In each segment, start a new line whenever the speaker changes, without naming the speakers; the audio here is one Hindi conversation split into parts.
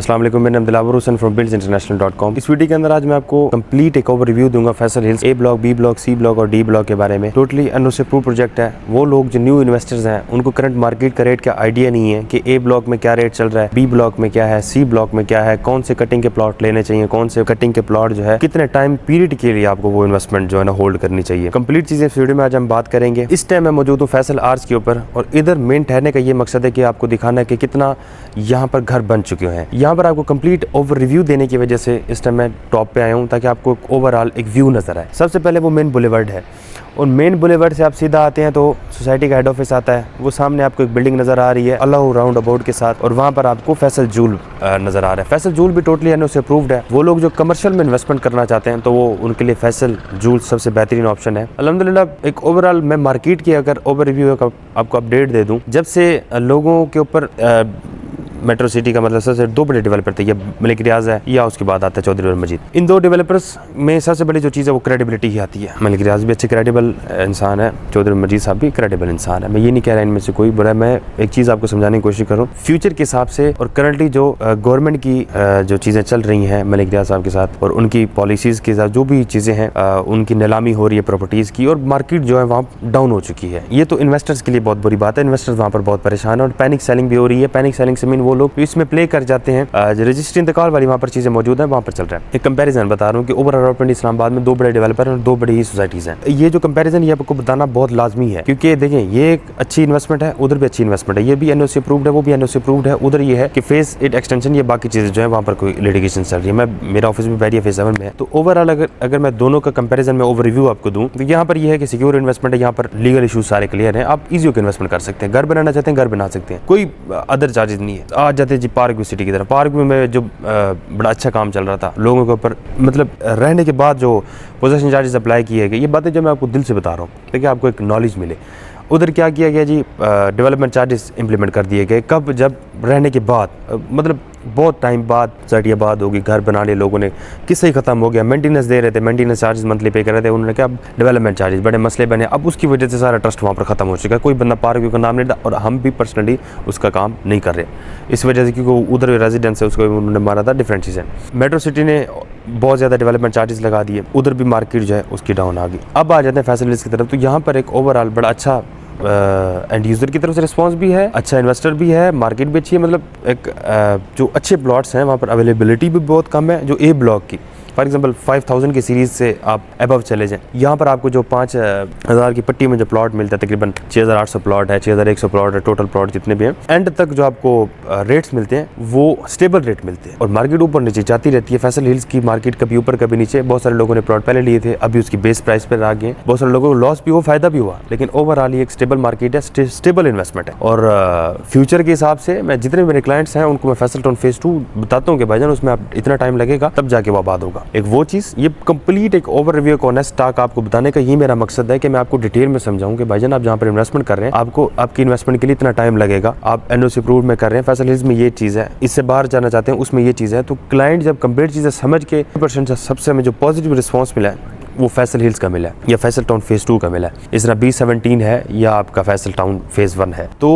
अस्सलाम वालेकुम, मेरा नाम दिलावर हुसैन फ्रॉम buildsinternational.com। इस वीडियो के अंदर आज मैं आपको कंप्लीट एक ओवर रिव्यू दूंगा Faisal hills A block, B block, C block और डी ब्लॉक के बारे में। टोटली एनओसी अप्रूव्ड प्रोजेक्ट है। वो लोग जो न्यू इन्वेस्टर्स हैं उनको करंट मार्केट का रेट का आइडिया नहीं है कि ए ब्लॉक में क्या रेट चल रहा है, बी ब्लॉक में क्या है, सी ब्लॉक में क्या है, कौन से कटिंग के प्लॉट लेने चाहिए, कौन से कटिंग के प्लॉट जो है कितने टाइम पीरियड के लिए आपको वो इन्वेस्टमेंट जो है ना होल्ड करनी चाहिए। कंप्लीट चीजें इस वीडियो में आज हम बात करेंगे। इस टाइम मैं मौजूद हूँ फैसल आर्च के ऊपर और इधर मेन ठहरने का ये मकसद है कि आपको दिखाना है कि कितना यहाँ पर घर बन चुके हैं। यहाँ पर आपको कंप्लीट ओवर रिव्यू देने की वजह से इस टाइम मैं टॉप पे आया हूँ ताकि आपको ओवरऑल एक व्यू नजर आए। सबसे पहले वो मेन बुलेवर्ड है और मेन बुलेवर्ड से आप सीधा आते हैं तो सोसाइटी का हेड ऑफिस आता है। वो सामने आपको एक बिल्डिंग नजर आ रही है अल्लाह राउंड अबाउट के साथ और वहाँ पर आपको फैसल जूल नजर आ रहा है। फैसल जूल भी टोटली एनओसी अप्रूव्ड है। वो लोग जो कमर्शियल में इन्वेस्टमेंट करना चाहते हैं तो वो उनके लिए फैसल जूल सबसे बेहतरीन ऑप्शन है। अल्हम्दुलिल्लाह एक ओवरऑल मैं मार्केट की अगर ओवर रिव्यू आपको अपडेट दे दूँ, जब से लोगों के ऊपर मेट्रो सिटी का मतलब सबसे दो बड़े डेवलपर थे, या मलिक रियाज है या उसके बाद आता है चौधरी और मजीद। इन दो डेवलपर्स में सबसे बड़ी जो चीज़ है वो क्रेडिबिलिटी ही आती है। मलिक रियाज भी अच्छे क्रेडिबल इंसान है, चौधरी और मजीद साहब भी क्रेडिबल इंसान है। मैं ये नहीं कह रहा इनमें से कोई बुरा है, मैं एक चीज़ आपको समझाने की कोशिश करूँ फ्यूचर के हिसाब से और करंटली जो गवर्नमेंट की जो चीज़ें चल रही हैं मलिक रियाज साहब के साथ और उनकी पॉलिसीज़ के साथ जो भी चीज़ें हैं, उनकी नीलामी हो रही है प्रॉपर्टीज़ की और मार्केट जो है वहाँ डाउन हो चुकी है। ये तो इन्वेस्टर्स के लिए बहुत बुरी बात है। इन्वेस्टर्स वहाँ पर बहुत परेशान है और पैनिक सेलिंग भी हो रही है। पैनिक सेलिंग से मीन वो लोग इसमें प्ले कर जाते हैं। रजिस्ट्री इंतकाल वाली वहाँ पर चीज़ें मौजूद हैं, वहाँ पर चल रहा है। एक कंपैरिजन बता रहा हूँ कि ओवर अलॉटमेंट इस्लामाबाद में दो बड़े डेवलपर हैं और दो बड़ी ही सोसाइटीज़ हैं। ये जो कंपैरिजन ये आपको बताना बहुत लाजमी है क्योंकि देखें ये एक अच्छी इन्वेस्टमेंट है, उधर भी अच्छी इन्वेस्टमेंट है। ये भी एनओसी अप्रूव्ड है, वो भी एनओसी अप्रूव्ड है। उधर ये है कि फेज 8 एक्सटेंशन ये बाकी चीज़ें जो है वहाँ पर कोई लिटिगेशन चल रही है। मेरा ऑफिस भी बैरिया फेज 7 में है। तो ओवरऑल अगर मैं दोनों का कंपैरिजन में ओवर रिव्यू आपको दूँ तो यहाँ पर ये है कि सिक्योर इन्वेस्टमेंट है, यहाँ पर लीगल इशूज सारे क्लियर हैं। आप इजी होकर इन्वेस्टमेंट कर सकते हैं। घर बनाना चाहते हैं घर बना सकते हैं, कोई अदर चार्जेस नहीं है। आज जाते हैं जी पार्क व्यू सिटी की तरफ। पार्क व्यू में जो बड़ा अच्छा काम चल रहा था लोगों के ऊपर, मतलब रहने के बाद जो पोजेशन चार्जेस अप्लाई किए गए, ये बातें जो मैं आपको दिल से बता रहा हूँ ताकि आपको एक नॉलेज मिले। उधर क्या किया गया जी, डेवलपमेंट चार्जेस इंप्लीमेंट कर दिए गए। कब? जब रहने के बाद, मतलब बहुत टाइम बाद सोसाइटी आबाद होगी, घर बना लिए लोगों ने, किस्सा ही खत्म हो गया। मेंटेनेंस दे रहे थे, मेंटेनेंस चार्जेस मंथली पे कर रहे थे, उन्होंने कहा अब डेवलपमेंट चार्जेस, बड़े मसले बने। अब उसकी वजह से सारा ट्रस्ट वहाँ पर खत्म हो चुका है। कोई बंदा पार्क व्यू का नाम नहीं था और हम भी पर्सनली उसका काम नहीं कर रहे इस वजह से क्योंकि उधर रेजिडेंस है, उसको उन्होंने मारा था। डिफरेंट चीज़ें, मेट्रो सिटी ने बहुत ज़्यादा डेवलपमेंट चार्जेस लगा दिए, उधर भी मार्केट जो है उसकी डाउन आ गई। अब आ जाते हैं फैसल हिल्स की तरफ। तो यहाँ पर एक ओवरऑल बड़ा अच्छा एंड यूज़र की तरफ से रिस्पांस भी है, अच्छा इन्वेस्टर भी है, मार्केट भी अच्छी है। मतलब एक जो अच्छे प्लॉट्स हैं वहाँ पर अवेलेबिलिटी भी बहुत कम है। जो ए ब्लॉक की फॉर एग्जांपल 5000 की सीरीज़ से आप अबव चले जाएं, यहाँ पर आपको जो 5000 की पट्टी में जो प्लॉट मिलता है तकरीबन 6800 प्लॉट है, 6100 प्लॉट है, टोटल प्लॉट जितने भी हैं, एंड तक जो आपको रेट्स मिलते हैं वो स्टेबल रेट मिलते हैं और मार्केट ऊपर नीचे जाती रहती है। फैसल हिल्स की मार्केट कभी ऊपर कभी नीचे। बहुत सारे लोगों ने प्लॉट पहले लिए थे, अभी उसकी बेस प्राइस पर आ गए। बहुत सारे लोगों को लॉस भी हुआ, फायदा भी हुआ, लेकिन ओवरऑल ये एक स्टेबल मार्केट है, स्टेबल इन्वेस्टमेंट है। और फ्यूचर के हिसाब से मैं जितने मेरे क्लाइंट्स हैं उनको मैं फैसल टाउन फेज 2 बताता हूँ कि भाईजान उसमें आप इतना टाइम लगेगा तब जाके वो आबाद होगा। एक वो चीज़, ये कंप्लीट एक ओवर रिव्यू ऑनेस्ट स्टॉक आपको बताने का ही मेरा मकसद है कि मैं आपको डिटेल में समझाऊं कि भाईजान आप जहाँ पर इन्वेस्टमेंट कर रहे हैं आपको आपकी इन्वेस्टमेंट के लिए इतना टाइम लगेगा। आप एनओसी अप्रूव्ड में कर रहे हैं, फैसल हिल्स में ये चीज़ है, इससे बाहर जाना चाहते हैं उसमें ये चीज़ है। तो क्लाइंट जब कंप्लीट चीज़ें समझ के % सबसे हमें जो पॉजिटिव रिस्पॉन्स मिला है वो फैसल हिल्स का मिला है या फैसल टाउन फेज 2 का मिला है। इस तरह B17 है या आपका फैसल टाउन फेज 1 है। तो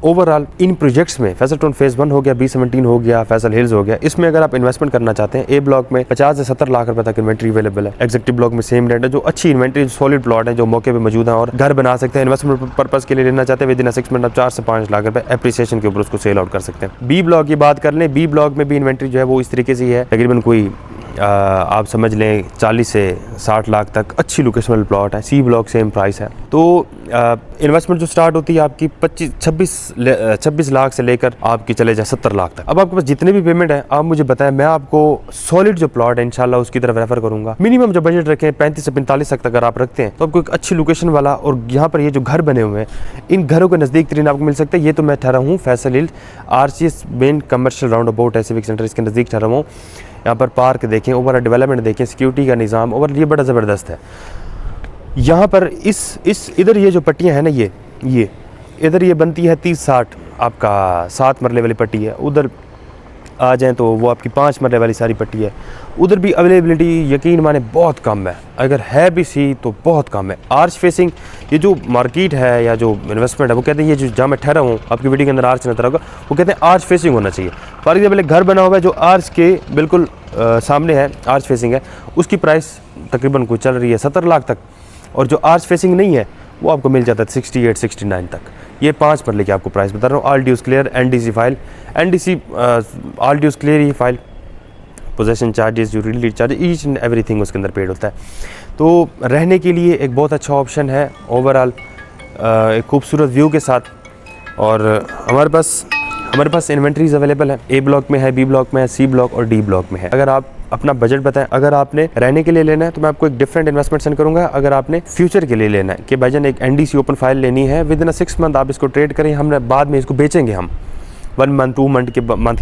ओवरऑल इन प्रोजेक्ट्स में फैसल टाउन फेज 1 हो गया, B17 हो गया, फैसल हिल्स हो गया, इसमें अगर आप इन्वेस्टमेंट करना चाहते हैं, ए ब्लॉक में 50 से 70 लाख रुपए तक इन्वेंट्री अवेलेबल है। एग्जीक्यूटिव ब्लॉक में सेम रेट है, जो अच्छी इन्वेंट्री सॉलिड प्लॉट है जो मौके पर मौजूद है और घर बना सकते हैं। इन्वेस्टमेंट पर्पज के लिए लेना चाहते हैं विद इन 6 मंथ आप 4 से 5 लाख रुपए एप्रिसिएशन के ऊपर उसको सेल आउट कर सकते हैं। बी ब्लॉक की बात कर लें, बी ब्लॉक में भी इन्वेंट्री जो है वो इस तरीके से ही है, तकरीबन कोई आप समझ लें 40 से 60 लाख तक अच्छी लोकेशन वाला प्लॉट है। सी ब्लॉक सेम प्राइस है। तो इन्वेस्टमेंट जो स्टार्ट होती है आपकी 26 लाख से लेकर आपकी चले जाए 70 लाख तक। अब आपके पास जितने भी पेमेंट है आप मुझे बताएं, मैं आपको सॉलिड जो प्लॉट है इंशाल्लाह उसकी तरफ रेफर करूंगा। मिनिमम जो बजट रखें 35 से 45 तक अगर आप रखते हैं तो आपको एक अच्छी लोकेशन वाला, और यहाँ पर ये जो घर बने हुए हैं इन घरों के नज़दीक तरीन आपको मिल सकता है। ये तो मैं ठहरा हूँ Faisal hills RCS main commercial round about है, सिविक सेंटर, इसके नज़दीक ठहरा हूँ। यहाँ पर पार्क देखें, ओवर डेवलपमेंट देखें, सिक्योरिटी का निज़ाम ओवर ये बड़ा ज़बरदस्त है। यहाँ पर इस इधर ये जो पट्टियाँ हैं ना, ये इधर ये बनती है 30-60 आपका 7 मरले वाली पट्टी है। उधर आ जाएँ तो वो आपकी 5 मरले वाली सारी पट्टी है। उधर भी अवेलेबिलिटी यकीन माने बहुत कम है, अगर है भी सी तो बहुत कम है। आर्च फेसिंग ये जो मार्केट है या जो इन्वेस्टमेंट है, वो कहते हैं ये जो जहाँ मैं ठहरा हूँ, आपकी वीडियो के अंदर आर्च नजर होगा, वो कहते हैं आर्च फेसिंग होना चाहिए। फॉर एग्जाम्पल एक घर बना हुआ है जो आर्च के बिल्कुल सामने है, आर्च फेसिंग है, उसकी प्राइस तकरीबन कोई चल रही है 70 लाख तक, और जो आर्च फेसिंग नहीं है वो आपको मिल जाता है 68-69 तक। ये 5 मरले की आपको प्राइस बता रहा हूँ। All dues clear, NDC file, NDC all dues clear ही फाइल, पोजेसन चार्जेस, जो release charges, each and everything उसके अंदर पेड होता है। तो रहने के लिए एक बहुत अच्छा ऑप्शन है ओवरऑल, एक खूबसूरत व्यू के साथ। और हमारे पास इन्वेंट्रीज अवेलेबल है, A ब्लॉक में है, B ब्लॉक में है, C ब्लॉक और D ब्लॉक में है। अगर आप अपना बजट बताएं, अगर आपने रहने के लिए लेना है तो मैं आपको एक डिफरेंट इन्वेस्टमेंट सेंड करूंगा। अगर आपने फ्यूचर के लिए लेना है कि भाईजान एक NDC ओपन फाइल लेनी है, विद इन 6 मंथ आप इसको ट्रेड करें, हम बाद में इसको बेचेंगे हम 1 मंथ 2 मंथ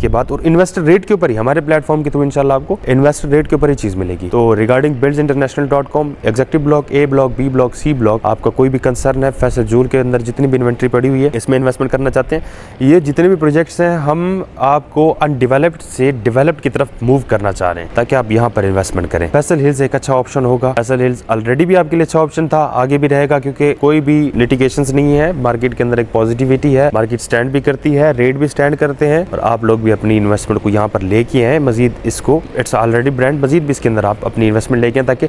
के बाद, और इन्वेस्टर रेट के ऊपर ही हमारे प्लेटफॉर्म के थ्रू इंशाल्लाह आपको इन्वेस्टर रेट के ऊपर ही चीज़ मिलेगी। तो regarding buildsinternational.com, executive block, A block, B block, C block, आपका कोई भी कंसर्न है फैसल जूल के अंदर जितनी भी इन्वेंट्री पड़ी हुई है इसमें इन्वेस्टमेंट करना चाहते हैं, ये जितने भी प्रोजेक्ट्स हैं हम आपको अनडेवलप्ड से डेवलप्ड की तरफ मूव करना चाह रहे हैं ताकि आप यहाँ पर इन्वेस्टमेंट करें। फैसल हिल्स एक अच्छा ऑप्शन होगा। फैसल हिल्स ऑलरेडी भी आपके लिए अच्छा ऑप्शन था, आगे भी रहेगा, क्योंकि कोई भी लिटिगेशंस नहीं है, मार्केट के अंदर एक पॉजिटिविटी है, मार्केट स्टैंड भी करती है, रेट भी स्टैंड करते हैं, और आप लोग भी अपनी इन्वेस्टमेंट को यहाँ पर लेके आए। मजीद इसको इट्स ऑलरेडी ब्रांड, मजीद भी इसके अंदर आप अपनी इन्वेस्टमेंट लेके आए ताकि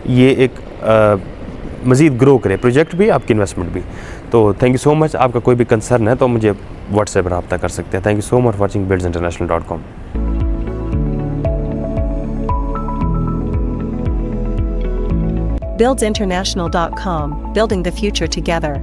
ये एक मजीद ग्रो करे, प्रोजेक्ट भी आपकी इन्वेस्टमेंट भी। तो थैंक यू सो मच। आपका कोई भी कंसर्न है तो मुझे व्हाट्सएप पर रब्ता कर सकते हैं। Thank you so much for watching buildsinternational.com।
buildsinternational.com, building the future together.